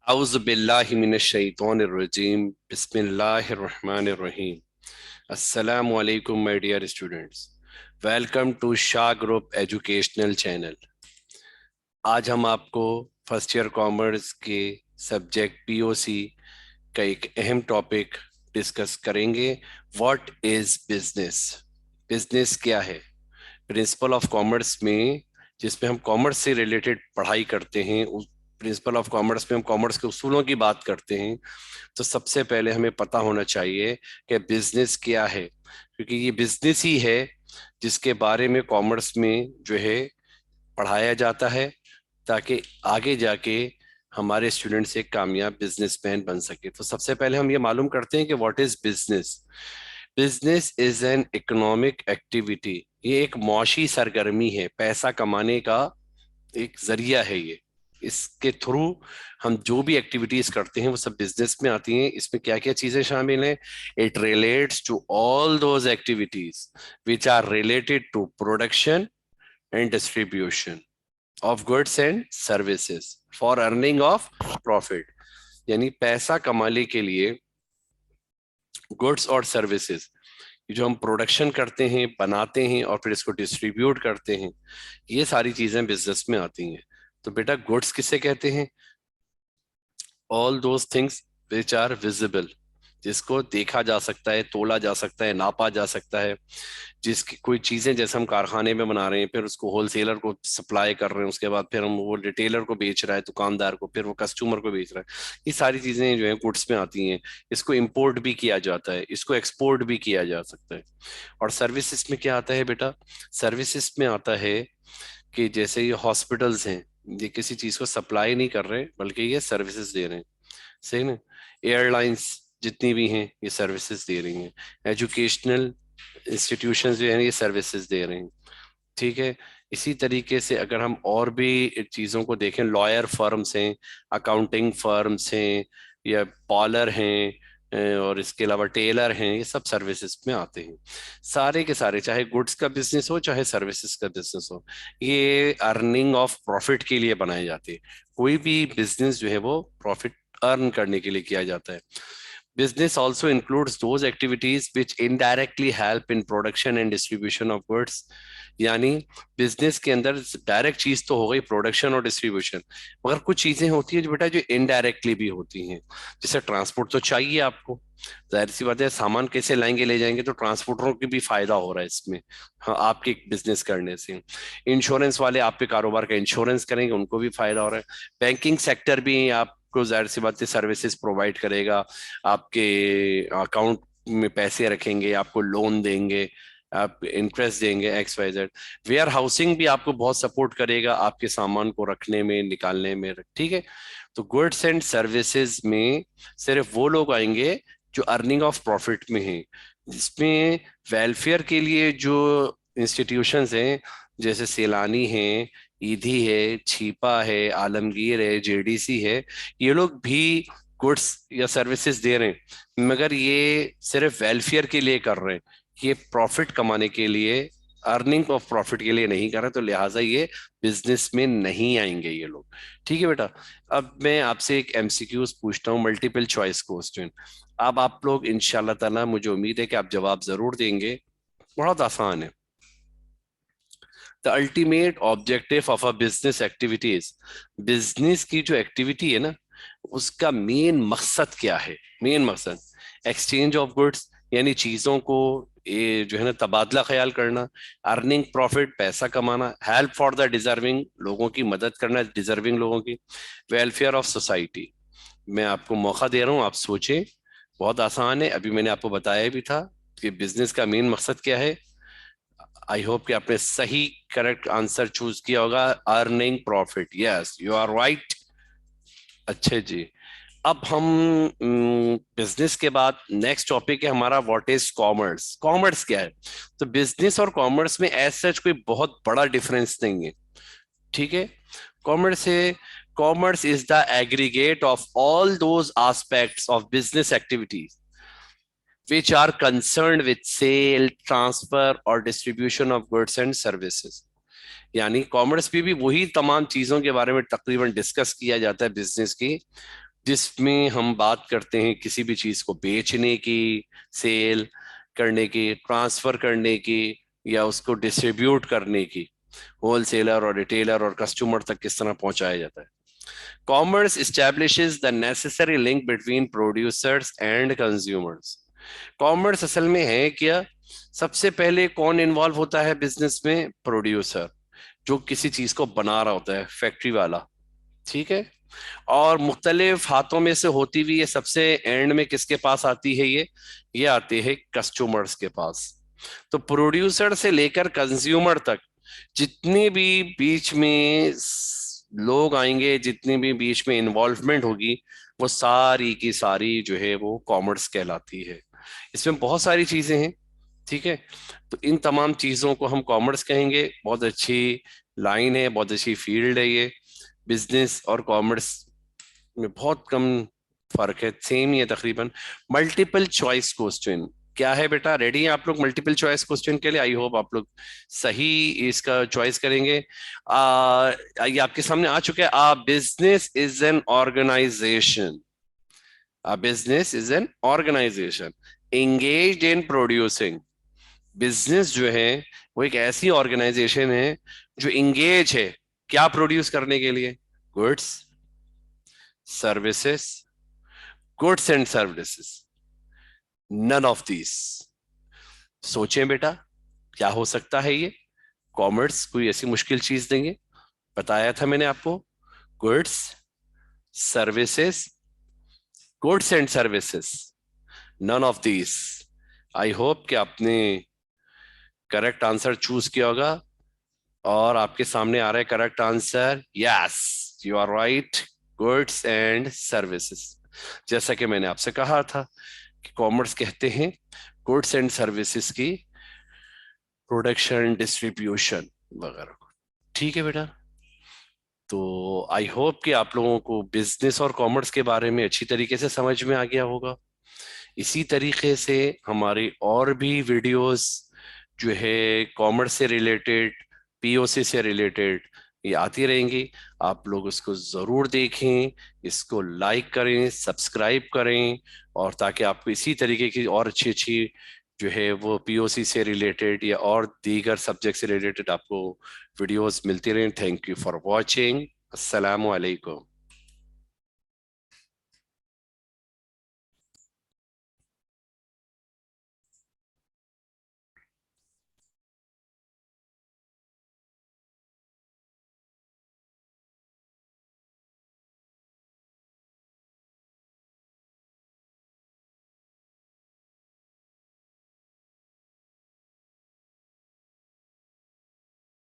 औज़ु बिल्लाहि मिनश शैतानिर रजीम बिस्मिल्लाहिर रहमानिर रहीम। अस्सलामु अलैकुम my dear students, welcome to Shah group educational channel. आज हम आपको फर्स्ट ईयर कॉमर्स के सब्जेक्ट पीओसी का एक अहम टॉपिक डिस्कस करेंगे। What is business? बिजनेस क्या है? प्रिंसिपल ऑफ कॉमर्स में, जिसमें हम कॉमर्स से रिलेटेड पढ़ाई करते हैं, उस प्रिंसिपल ऑफ कॉमर्स में हम कॉमर्स के उसूलों की बात करते हैं। तो सबसे पहले हमें पता होना चाहिए कि बिजनेस क्या है, क्योंकि ये बिजनेस ही है जिसके बारे में कॉमर्स में जो है पढ़ाया जाता है, ताकि आगे जाके हमारे स्टूडेंट्स एक कामयाब बिजनेसमैन बन सके। तो सबसे पहले हम ये मालूम करते हैं कि what is business. Business is an economic activity. ये एक मौशी सरगर्मी है, पैसा कमाने का एक जरिया है ये। इसके थ्रू हम जो भी एक्टिविटीज करते हैं वो सब बिजनेस में आती हैं। इसमें क्या क्या चीजें शामिल हैं? It relates to all those activities which are related to production and distribution of goods and services for earning of profit. यानी पैसा कमाने के लिए गुड्स और सर्विसेज, जो हम प्रोडक्शन करते हैं, बनाते हैं और फिर इसको डिस्ट्रीब्यूट करते हैं, ये सारी चीजें बिजनेस में आती हैं। तो बेटा, गुड्स किसे कहते हैं? All those things which are visible, जिसको देखा जा सकता है, तोला जा सकता है, नापा जा सकता है। जिसकी कोई चीजें जैसे हम कारखाने में बना रहे हैं, फिर उसको होलसेलर को सप्लाई कर रहे हैं, उसके बाद फिर हम वो रिटेलर को बेच रहा है, दुकानदार को, फिर वो कस्टमर को बेच रहा है। ये सारी चीजें जो है गुड्स में आती हैं। इसको इंपोर्ट भी किया जाता है, इसको एक्सपोर्ट भी किया जा सकता है। और सर्विसेज में क्या आता है बेटा? सर्विसेज में आता है कि जैसे ये हॉस्पिटल्स हैं, ये किसी चीज को सप्लाई नहीं कर रहे बल्कि ये सर्विसेज दे रहे हैं। सही ना? एयरलाइंस जितनी भी हैं ये सर्विसेज दे रही हैं। एजुकेशनल इंस्टीट्यूशंस जो हैं ये सर्विसेज दे रहे हैं। ठीक है। इसी तरीके से अगर हम और भी चीज़ों को देखें, लॉयर फर्म्स हैं, अकाउंटिंग फर्म्स हैं, या पार्लर हैं, और इसके अलावा टेलर हैं, ये सब सर्विसेज में आते हैं। सारे के सारे, चाहे गुड्स का बिजनेस हो चाहे सर्विसेज का बिजनेस हो, ये अर्निंग ऑफ प्रॉफिट के लिए बनाए जाते हैं। कोई भी बिजनेस जो है वो प्रॉफिट अर्न करने के लिए किया जाता है। Business also includes those activities which indirectly help in production and distribution of goods। यानी बिजनेस के अंदर डायरेक्ट चीज तो हो गई प्रोडक्शन और डिस्ट्रीब्यूशन, मगर कुछ चीजें होती है जो बेटा जो इनडायरेक्टली भी होती हैं। जैसे ट्रांसपोर्ट तो चाहिए आपको, जाहिर सी बात है, सामान कैसे लाएंगे ले जाएंगे, तो ट्रांसपोर्टरों की भी फायदा हो रहा है इसमें। हाँ, आपके बिजनेस करने से। इंश्योरेंस वाले आपके कारोबार का इंश्योरेंस करेंगे, उनको भी फायदा हो रहा है। बैंकिंग सेक्टर भी आपको जाहिर सी बात है सर्विसेज प्रोवाइड करेगा। आपके अकाउंट में पैसे रखेंगे, आपको लोन देंगे, आप इंटरेस्ट देंगे, X Y Z. Warehousing भी आपको बहुत सपोर्ट करेगा आपके सामान को रखने में, निकालने में। ठीक है। तो गुड्स एंड सर्विसेज में सिर्फ वो लोग आएंगे जो अर्निंग ऑफ प्रॉफिट में हैं। जिसमें वेलफेयर के लिए जो इंस्टीट्यूशंस हैं, जैसे सैलानी है, ईदी है, छिपा है, आलमगीर है, जेडीसी है, ये लोग भी गुड्स या सर्विसेज दे रहे हैं, मगर ये सिर्फ वेलफेयर के लिए कर रहे हैं। ये प्रॉफिट कमाने के लिए, अर्निंग ऑफ प्रॉफिट के लिए नहीं कर रहे, तो लिहाजा ये बिजनेस में नहीं आएंगे ये लोग। ठीक है बेटा। अब मैं आपसे एक एमसीक्यूज पूछता हूँ, मल्टीपल चॉइस क्वेश्चन। अब आप लोग इंशाल्लाह ताला, मुझे उम्मीद है कि आप जवाब जरूर देंगे। बहुत आसान है। The ultimate objective of a business activities. Business की जो एक्टिविटी है ना, उसका मेन मकसद क्या है? मेन मकसद एक्सचेंज ऑफ गुड्स, यानी चीजों को ये जो है ना तबादला ख्याल करना। अर्निंग प्रॉफिट, पैसा कमाना। हेल्प फॉर द डिजर्विंग, लोगों की मदद करना, डिजर्विंग लोगों की। Welfare of society. मैं आपको मौका दे रहा हूं, आप सोचें। बहुत आसान है, अभी मैंने आपको बताया भी था कि बिजनेस का मेन मकसद क्या है। आई होप कि आपने सही करेक्ट आंसर चूज किया होगा। Earning profit, yes you are right. अच्छे जी। अब हम बिजनेस के बाद नेक्स्ट टॉपिक है हमारा, व्हाट इज कॉमर्स। कॉमर्स क्या है? तो बिजनेस और कॉमर्स में एज सच कोई बहुत बड़ा डिफरेंस नहीं है। ठीक है। कॉमर्स है, commerce is the aggregate of all those aspects of business activities which are concerned with sale, transfer और distribution of goods and services। यानी कॉमर्स पे भी वही तमाम चीजों के बारे में तकरीबन डिस्कस किया जाता है बिजनेस की, जिसमें हम बात करते हैं किसी भी चीज को बेचने की, सेल करने की, ट्रांसफर करने की, या उसको डिस्ट्रीब्यूट करने की, होलसेलर और रिटेलर और कस्टमर तक किस तरह पहुंचाया जाता है। Commerce establishes the necessary link between producers and consumers। Commerce असल में है क्या? सबसे पहले कौन इन्वॉल्व होता है बिजनेस में? प्रोड्यूसर, जो किसी चीज को बना रहा होता है, फैक्ट्री वाला। ठीक है। और मुख्तलिफ हाथों में से होती हुई ये सबसे एंड में किसके पास आती है? ये आती है कस्टमर्स के पास। तो प्रोड्यूसर से लेकर कंज्यूमर तक जितने भी बीच में लोग आएंगे, जितनी भी बीच में इन्वॉल्वमेंट होगी, वो सारी की सारी जो है वो कॉमर्स कहलाती है। इसमें बहुत सारी चीजें हैं। ठीक है। तो इन तमाम चीजों को हम कॉमर्स कहेंगे। बहुत अच्छी लाइन है, बहुत अच्छी फील्ड है ये। बिजनेस और कॉमर्स में बहुत कम फर्क है, सेम ही है तकरीबन। मल्टीपल चॉइस क्वेश्चन क्या है बेटा? रेडी हैं आप लोग मल्टीपल चॉइस क्वेश्चन के लिए? आई होप आप लोग सही इसका चॉइस करेंगे। ये आपके सामने आ चुका है। A business is an organization. A business is an organization engaged in producing। Business जो है वो एक ऐसी ऑर्गेनाइजेशन है जो इंगेज है क्या प्रोड्यूस करने के लिए? Goods, services. Goods and services, none of these. सोचें बेटा, क्या हो सकता है ये? कॉमर्स कोई ऐसी मुश्किल चीज देंगे? बताया था मैंने आपको, goods, services, goods and services, none of these. I hope कि आपने करेक्ट आंसर चूज किया होगा। और आपके सामने आ रहा है correct answer. Yes, you are right. Goods and services. जैसा कि मैंने आपसे कहा था कि कॉमर्स कहते हैं गुड्स एंड सर्विसेज की प्रोडक्शन, डिस्ट्रीब्यूशन वगैरह को। ठीक है बेटा। तो आई होप कि आप लोगों को बिजनेस और कॉमर्स के बारे में अच्छी तरीके से समझ में आ गया होगा। इसी तरीके से हमारी और भी वीडियोस जो है कॉमर्स से रिलेटेड, पीओसी से रिलेटेड, ये आती रहेंगी। आप लोग उसको ज़रूर देखें, इसको लाइक करें, सब्सक्राइब करें, और ताकि आपको इसी तरीके की और अच्छी अच्छी जो है वो पीओसी से रिलेटेड या और दीगर सब्जेक्ट से रिलेटेड आपको वीडियोस मिलती रहें। Thank you for watching. अस्सलाम वालेकुम।